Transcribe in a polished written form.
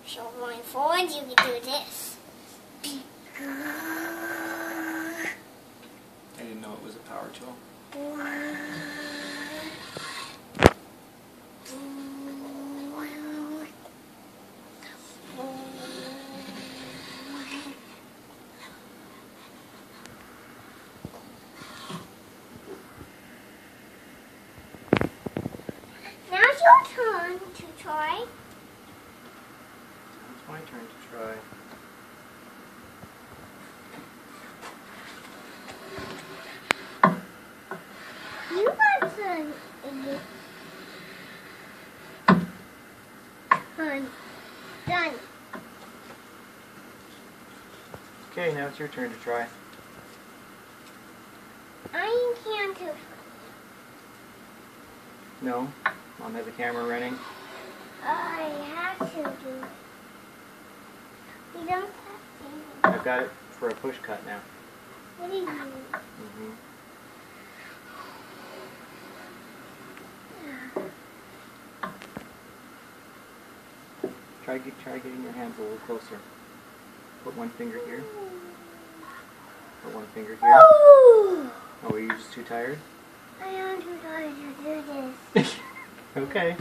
So going forward, you can do this. I didn't know it was a power tool. Now it's your turn to try. It's my turn to try. You got some. Done. Okay, now it's your turn to try. I can't do. No? Mom has a camera running. I have to do. You don't have to. I've got it for a push cut now. What do you mean? Mm-hmm. Try getting your hands a little closer. Put one finger here. Put one finger here. Oh! Oh, were you just too tired? I am too tired to do this. Okay.